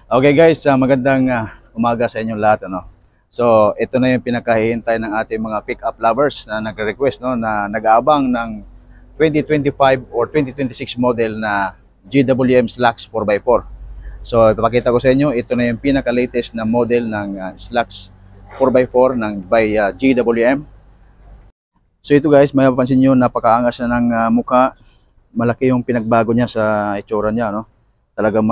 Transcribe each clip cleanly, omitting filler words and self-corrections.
Okay guys, magandang umaga sa inyong lahat, ano. So, ito na yung pinakahihintay ng ating mga pick-up lovers na nagre-request, no, na nag-aabang ng 2025 or 2026 model na GWM Slacks 4x4. So, ipapakita ko sa inyo, ito na yung pinaka-latest na model ng Slacks 4x4 ng by GWM. So, ito guys, may mapapansin nyo, napakaangas na ng mukha. Malaki yung pinagbago niya sa itsura niya, no. Talaga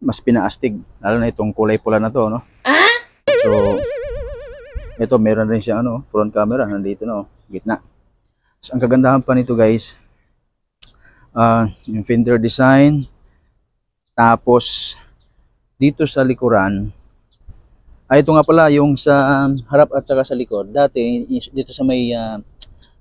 mas pinaastig, lalo na itong kulay pula na to, no. So ito, meron rin siya ano, front camera nandito, no, gitna. So, ang kagandahan pa nito guys, yung fender design, tapos dito sa likuran, ito nga pala yung sa harap at saka sa likod. Dati dito sa may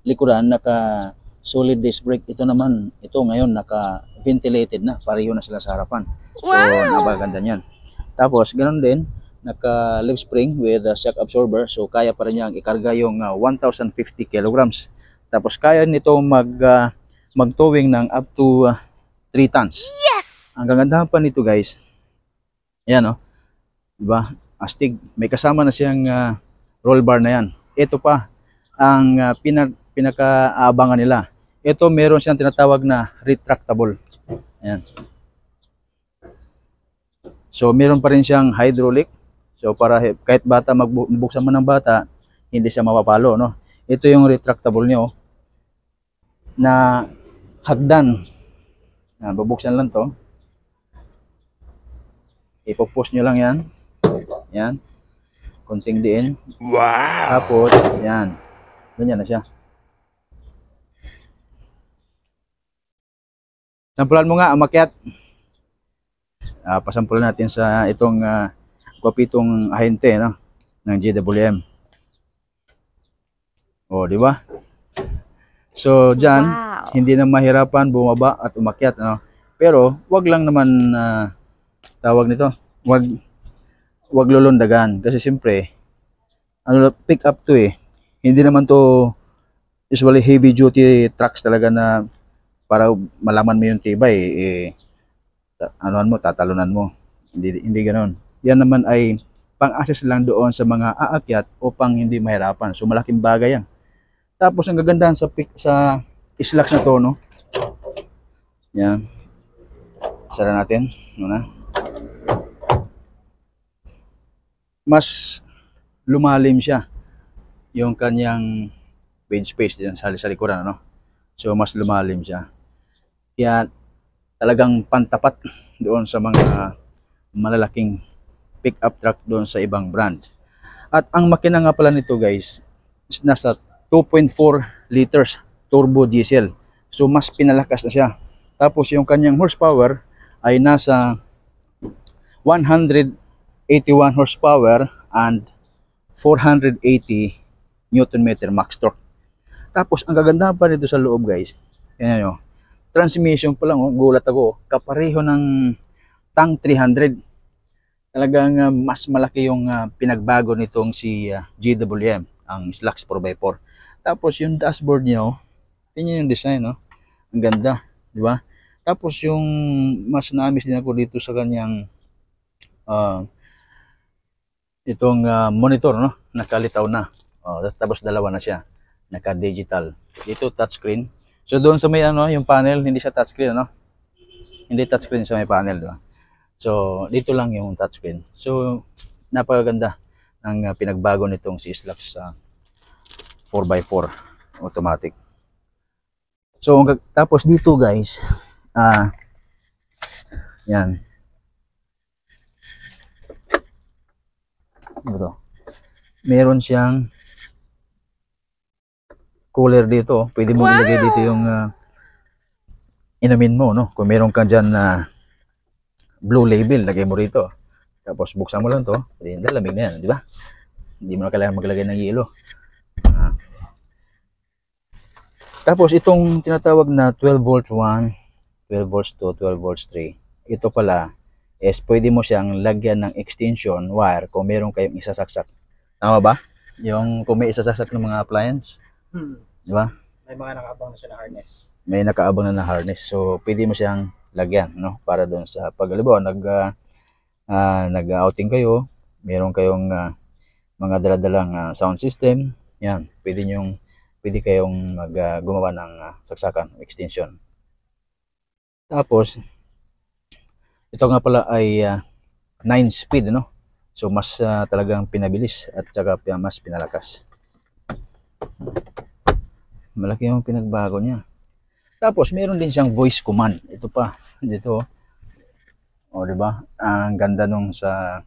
likuran naka solid disc brake, ito naman, ito ngayon naka ventilated na, pareho na sila sa harapan. So napakaganda niyan. Tapos ganoon din, naka leaf spring with a shock absorber, so kaya pa rin niyang ikarga yung 1050 kilograms. Tapos kaya nito mag-towing ng up to 3 tons. Yes! Ang kagandahan pa nito guys, ayan, oh, diba? Astig, may kasama na siyang roll bar na yan. Ito pa ang pinaka-aabangan nila. Ito, meron siyang tinatawag na retractable. Ayan. So meron pa rin siyang hydraulic. So para kahit bata, magbuksan man ng bata, hindi siya mapapalo, no. Ito yung retractable niyo na hagdan. Babuksan lang to. Ipo-push nyo lang yan. Yan. Konting diin. Wow! Tapos, yan. Ganyan na siya. Sampulan mo nga, umakyat. Pasampulan natin sa itong gwapitong ahente, no, ng GWM. O, di ba? So, dyan, wow, hindi na mahirapan bumaba at umakyat, no? Pero, wag lang naman tawag nito, wag lulundagan. Kasi siyempre, ano, pick up to eh. Hindi naman to usually heavy duty trucks talaga na para malaman mo yung tibay, anuan mo, tatalunan mo. Hindi ganoon. Yan naman ay pang-assess lang doon sa mga aakyat upang hindi mahirapan. So malaking bagay yan. Tapos ang gagandahan sa slacks na to, no. Yan. Sara natin muna. Mas lumalim siya yung kanyang bed space diyan sa likuran, no. So mas lumalim siya. Kaya talagang pantapat doon sa mga malalaking pick-up truck doon sa ibang brand. At ang makina nga pala nito guys, is nasa 2.4 liters turbo diesel. So mas pinalakas na siya. Tapos yung kanyang horsepower ay nasa 181 horsepower and 480 Newton meter max torque. Tapos ang kagandahan pa nito sa loob guys, yan nyo, transmission pa lang, oh, gulat ako, kapareho ng Tang 300. Talagang mas malaki yung pinagbago nitong si GWM, ang Slacks 4x4. Tapos yung dashboard niyo, tingnan yung design, no? Ang ganda, di ba? Tapos yung mas na-miss din ako dito sa kanyang itong monitor, no? Nakalitaw na. Tapos dalawa na siya, naka-digital. Dito touchscreen. So doon sa may ano, yung panel, hindi siya touchscreen, no? Hindi touchscreen sa may panel, di ba? So dito lang yung touchscreen. So napakaganda ng pinagbago nitong si Slacks sa 4x4 automatic. So tapos dito guys, yan. Ito. Meron siyang cooler dito. Pwede mo ilagay dito yung inumin mo, no? Kung meron ka dyan na blue label, lagay mo rito. Tapos buksan mo lang to, hindi lamig na yan, di ba? Hindi mo na kailangan maglagay ng yelo. Tapos itong tinatawag na 12 volts 1, 12 volts 2, 12 volts 3. Ito pala is pwede mo siyang lagyan ng extension wire kung meron kayong isasaksak. Tama ba? Yung kung may isasaksak ng mga appliance. Di ba? May mga nakaabang na siya na harness. May nakaabang na harness. So pwede mo siyang lagyan, no, para doon sa paglalibaw nag-outing kayo, meron kayong mga daladalang sound system, yan, pwede kayong gumawa ng saksakan, extension. Tapos, ito nga pala ay 9 speed, no? So, mas talagang pinabilis at saka mas pinalakas. Malaki yung pinagbago niya. Tapos, meron din siyang voice command. Ito pa, dito. O, diba? Ang ganda nung sa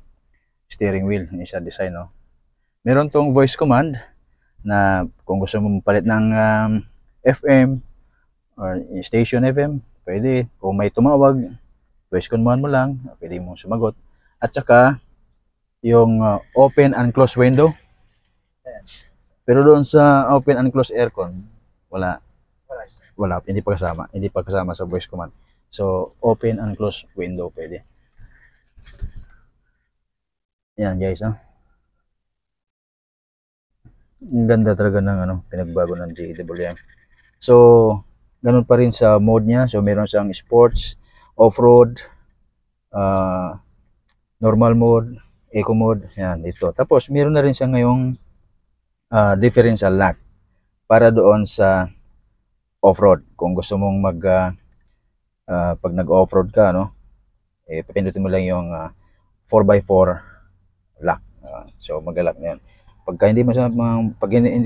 steering wheel, yung sa design, no? Meron tong voice command na kung gusto mo palit ng FM or station FM, pwede. Kung may tumawag, voice command mo lang, pwede mong sumagot. At saka, yung open and close window. Pero doon sa open and close aircon, wala, hindi pa kasama sa voice command. So, open and close window pwede. Yan guys, no? Ang ganda talaga ng pinagbago ng JWM. So, ganun pa rin sa mode niya. So, meron siyang sports, off-road, normal mode, eco mode, yan, ito. Tapos, meron na rin siya ngayong differential lock para doon sa off-road. Kung gusto mong pag nag-off-road ka, no, papindutin mo lang yung 4x4 lock. So, mag-lock na yan. Pagka hindi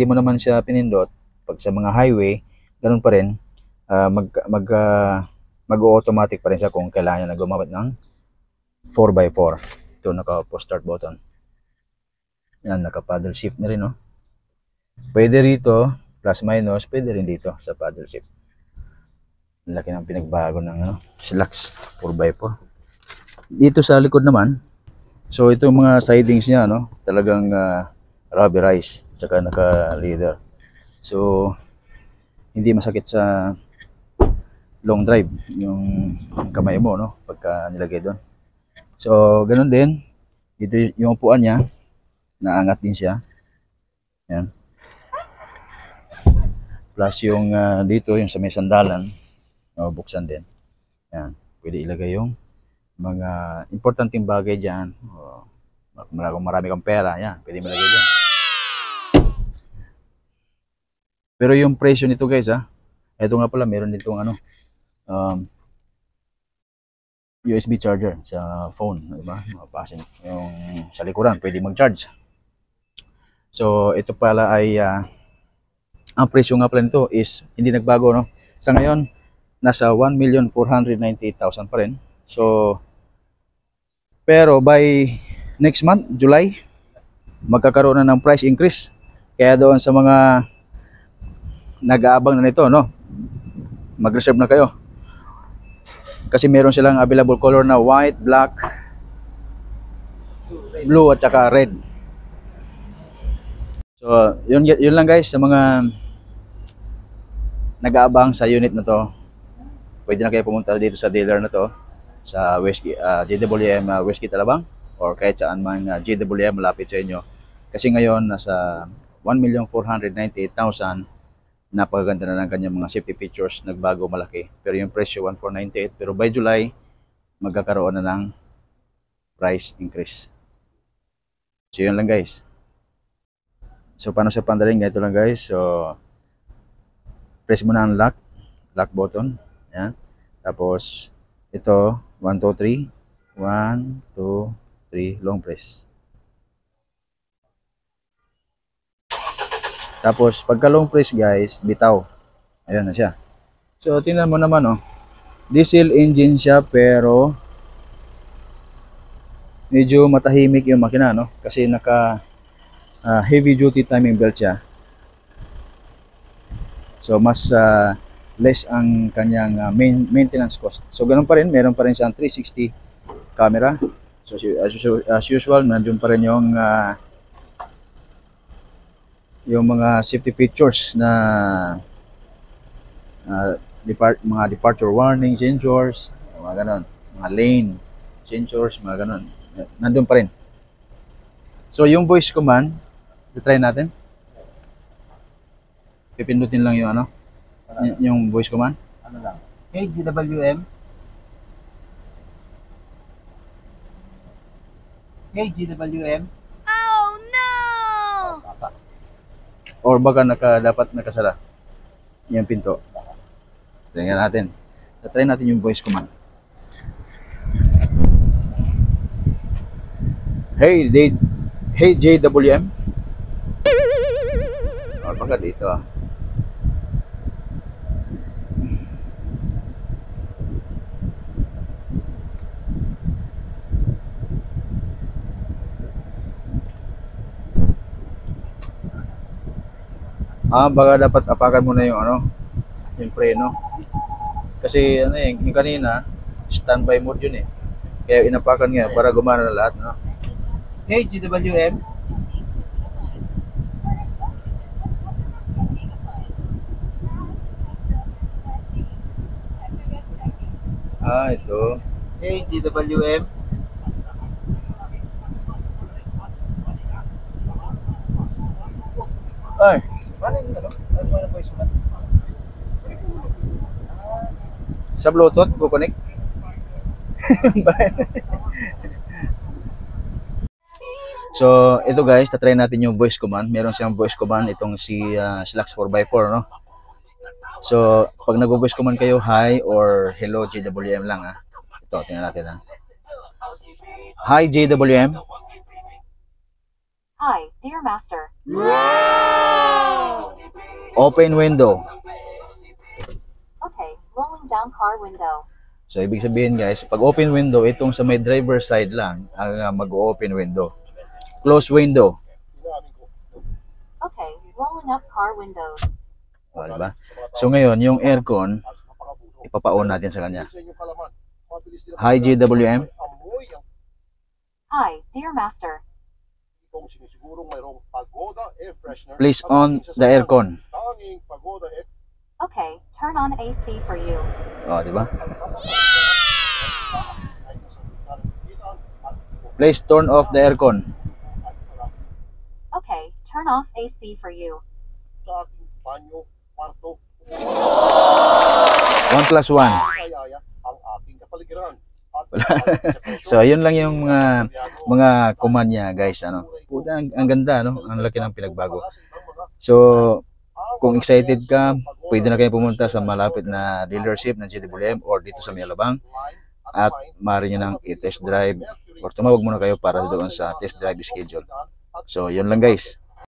mo naman siya pinindot, pag sa mga highway, ganun pa rin, mag-automatic pa rin siya kung kailangan na gumamit ng 4x4. Ito, naka-post start button. Yan, naka-paddle shift na rin, no? Pwede rito, plus minus, pwede rin dito sa paddle shift. Laki ng pinagbago ng slacks 4x4. Dito sa likod naman, so itong mga sidings niya, no, talagang rubberized, saka naka-leather. So, hindi masakit sa long drive yung kamay mo, no, pagka nilagay doon. So, ganun din. Dito yung upuan niya, naangat din siya. Yan. Plus yung dito, yung sa may sandalan, buksan din. Yan. Pwede ilagay yung mga importanteng bagay dyan. Kung marami kang pera, yan, pwede malagay dyan. Pero yung presyo nito guys, ito nga pala, meron ditong USB charger sa phone, diba? Yung sa likuran, pwede mag-charge. So, ito pala ay ang presyo nga pala nito is hindi nagbago, no? Sa ngayon, nasa 1,498,000 pa rin. So, pero by next month, July, magkakaroon na ng price increase. Kaya doon sa mga nag-aabang na nito, no, mag-reserve na kayo. Kasi meron silang available color na white, black, blue at saka red. So, yun lang guys sa mga nag-aabang sa unit na to. Pwede na kayo pumunta dito sa dealer na to, sa JWM Whiskey Talabang, or kahit saan man JWM malapit sa inyo. Kasi ngayon nasa 1,498,000. Napakaganda na ng kanyang mga safety features, nagbago malaki. Pero yung presyo 1,498, pero by July magkakaroon na ng price increase. So yun lang guys. So paano sa pandaling, ganito lang guys. So press mo na ang lock button. Yan. Tapos ito 1, 2, 3. 1, 2, 3, long press. Tapos pagka long press guys, bitaw. Ayan na siya. So tingnan mo naman, oh. Diesel engine siya pero medyo matahimik yung makina, no? Kasi naka heavy duty timing belt siya. So mas less ang kanyang maintenance cost. So ganun pa rin, meron pa rin siyang 360 camera. So as usual, nandiyan pa rin yung mga safety features na mga departure warning sensors, mga ganon, mga lane sensors, mga ganon, nandun pa rin. So yung voice command, try natin. Pipindutin lang yung yung voice command. Ano lang? Hey, JWM. Hey, GWM. Or baka dapat nakasara yung pinto. Tingnan natin. Try natin yung voice command. Hey, hey JWM. Or baka dito ah. Baka dapat apakan mo na yung ano, yung preno. Kasi ano eh, yung kanina, standby mode yun eh. Kaya inapakan nga para gumana na lahat, no? Hey, GWM. Ito. Hey, GWM. Ay, Paano yung ano? Ano na voice command? sa Bluetooth, go connect. So, ito guys, tatry natin yung voice command. Meron siyang voice command itong si Slax 4x4, no? So, pag nag-voice command kayo, hi or hello JWM lang ha. Ito, tingnan natin ha. Hi JWM. Hi, dear master. Open window. Okay, rolling down car window. So, ibig sabihin guys, pag open window, itong sa may driver side lang ang mag-open window. Close window. Okay, rolling up car windows. O, diba? So, ngayon, yung aircon, ipapa-on natin sa kanya. Hi JWM. Hi, dear master. Please on the aircon. Okay, turn on AC for you. O, diba? Please turn off the aircon. Okay, turn off AC for you. 1+1. So, ayun lang yung mga command niya, guys. Ano? Puta, ang ganda, no? Ang laki ng pinagbago. So, kung excited ka, pwede na kayo pumunta sa malapit na dealership ng JWM or dito sa Mialabang at maaari nyo nang i-test drive or tumawag muna kayo para doon sa test drive schedule. So, yun lang guys.